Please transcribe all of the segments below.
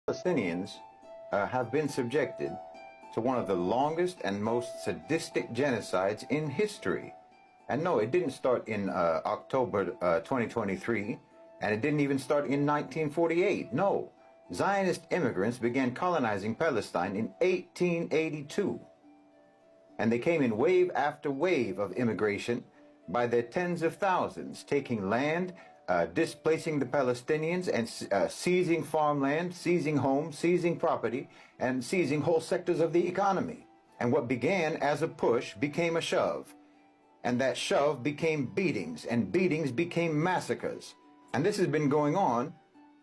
Palestinians have been subjected to one of the longest and most sadistic genocides in history. And no, it didn't start in October 2023, and it didn't even start in 1948. No, Zionist immigrants began colonizing Palestine in 1882. And they came in wave after wave of immigration by their tens of thousands, taking land, displacing the Palestinians and seizing farmland, seizing homes, seizing property, and seizing whole sectors of the economy. And what began as a push became a shove. And that shove became beatings, and beatings became massacres. And this has been going on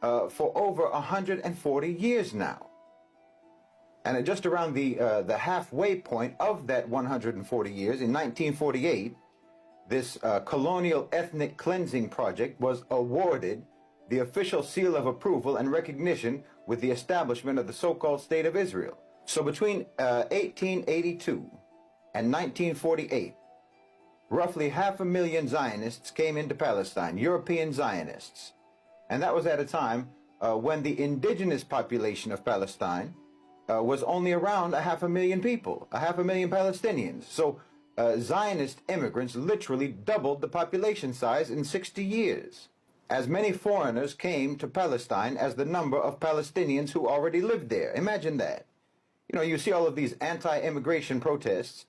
for over 140 years now. And at just around the halfway point of that 140 years, in 1948, this colonial ethnic cleansing project was awarded the official seal of approval and recognition with the establishment of the so-called State of Israel. So between 1882 and 1948, roughly 500,000 Zionists came into Palestine, European Zionists. And that was at a time when the indigenous population of Palestine was only around 500,000 people, 500,000 Palestinians. So Zionist immigrants literally doubled the population size in 60 years. As many foreigners came to Palestine as the number of Palestinians who already lived there. Imagine that. You know, you see all of these anti-immigration protests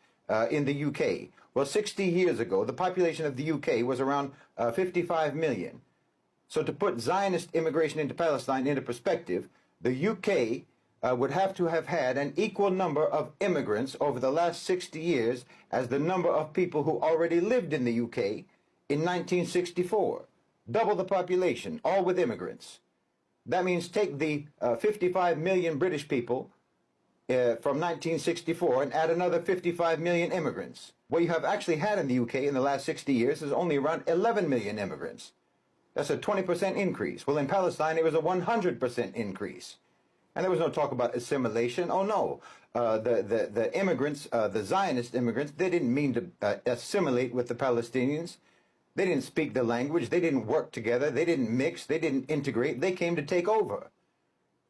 in the UK. Well, 60 years ago, the population of the UK was around 55 million. So to put Zionist immigration into Palestine into perspective, the UK would have to have had an equal number of immigrants over the last 60 years as the number of people who already lived in the UK in 1964. Double the population, all with immigrants. That means take the 55 million British people from 1964 and add another 55 million immigrants. What you have actually had in the UK in the last 60 years is only around 11 million immigrants. That's a 20% increase. Well, in Palestine, it was a 100% increase. And there was no talk about assimilation. Oh, no. The immigrants, the Zionist immigrants, they didn't mean to assimilate with the Palestinians. They didn't speak the language. They didn't work together. They didn't mix. They didn't integrate. They came to take over.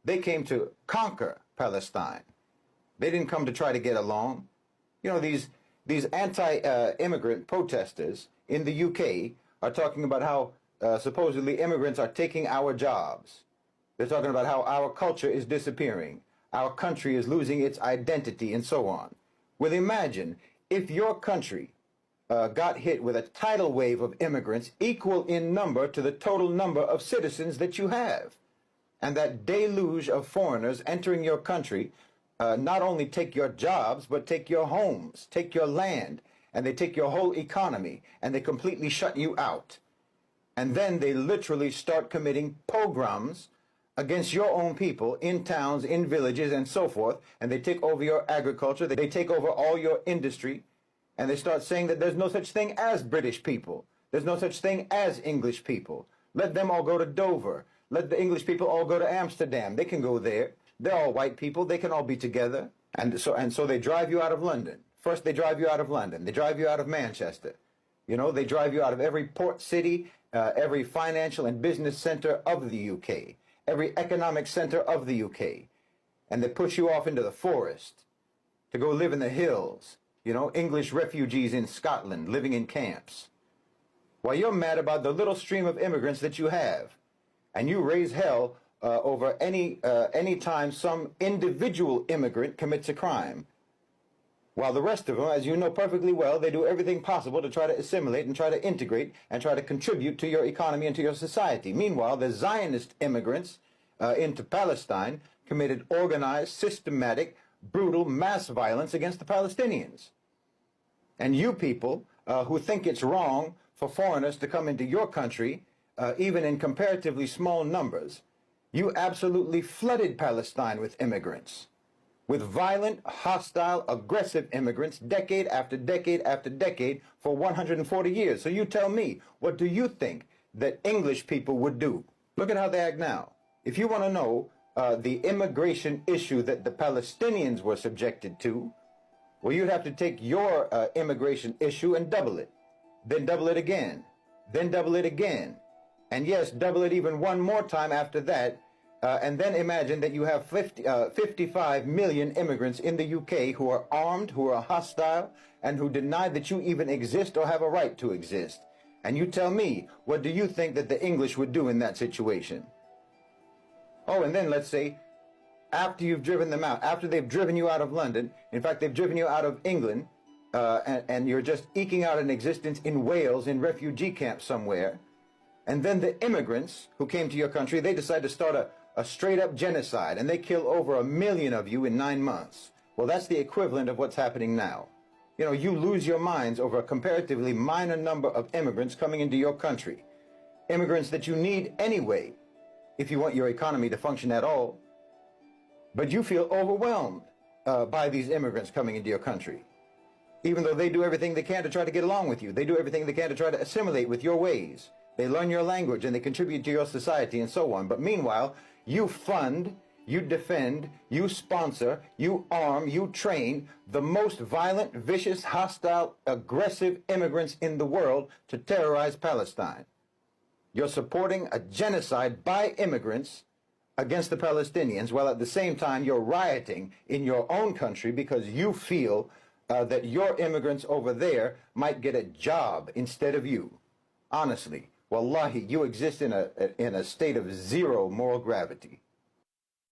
They came to conquer Palestine. They didn't come to try to get along. You know, these anti-immigrant protesters in the UK are talking about how supposedly immigrants are taking our jobs. They're talking about how our culture is disappearing, our country is losing its identity, and so on. Well, imagine if your country got hit with a tidal wave of immigrants equal in number to the total number of citizens that you have. And that deluge of foreigners entering your country not only take your jobs, but take your homes, take your land, and they take your whole economy, and they completely shut you out. And then they literally start committing pogroms against your own people in towns, in villages, and so forth, and they take over your agriculture, they take over all your industry, and they start saying that there's no such thing as British people. There's no such thing as English people. Let them all go to Dover. Let the English people all go to Amsterdam. They can go there. They're all white people. They can all be together. And so they drive you out of London. First they drive you out of London. They drive you out of Manchester. You know, they drive you out of every port city, every financial and business center of the UK. Every economic center of the UK. And they push you off into the forest to go live in the hills. You know, English refugees in Scotland living in camps. While you're mad about the little stream of immigrants that you have, and you raise hell over any time some individual immigrant commits a crime, while the rest of them, as you know perfectly well, they do everything possible to try to assimilate and try to integrate and try to contribute to your economy and to your society. Meanwhile, the Zionist immigrants into Palestine committed organized, systematic, brutal mass violence against the Palestinians. And you people who think it's wrong for foreigners to come into your country, even in comparatively small numbers, you absolutely flooded Palestine with immigrants. With violent, hostile, aggressive immigrants, decade after decade after decade for 140 years. So you tell me, what do you think that English people would do? Look at how they act now. If you want to know the immigration issue that the Palestinians were subjected to, well, you'd have to take your immigration issue and double it. Then double it again. Then double it again. And yes, double it even one more time after that, And then imagine that you have 55 million immigrants in the UK who are armed, who are hostile, and who deny that you even exist or have a right to exist. And you tell me, what do you think that the English would do in that situation? Oh, and then let's say, after you've driven them out, after they've driven you out of London, in fact, they've driven you out of England, and you're just eking out an existence in Wales in refugee camps somewhere, and then the immigrants who came to your country, they decide to start a straight-up genocide, and they kill over 1 million of you in 9 months. Well, that's the equivalent of what's happening now. You know, you lose your minds over a comparatively minor number of immigrants coming into your country. Immigrants that you need anyway, if you want your economy to function at all. But you feel overwhelmed by these immigrants coming into your country, even though they do everything they can to try to get along with you. They do everything they can to try to assimilate with your ways. They learn your language and they contribute to your society and so on. But meanwhile, you fund, you defend, you sponsor, you arm, you train the most violent, vicious, hostile, aggressive immigrants in the world to terrorize Palestine. You're supporting a genocide by immigrants against the Palestinians, while at the same time you're rioting in your own country because you feel that your immigrants over there might get a job instead of you. Honestly, wallahi, you exist in a state of zero moral gravity.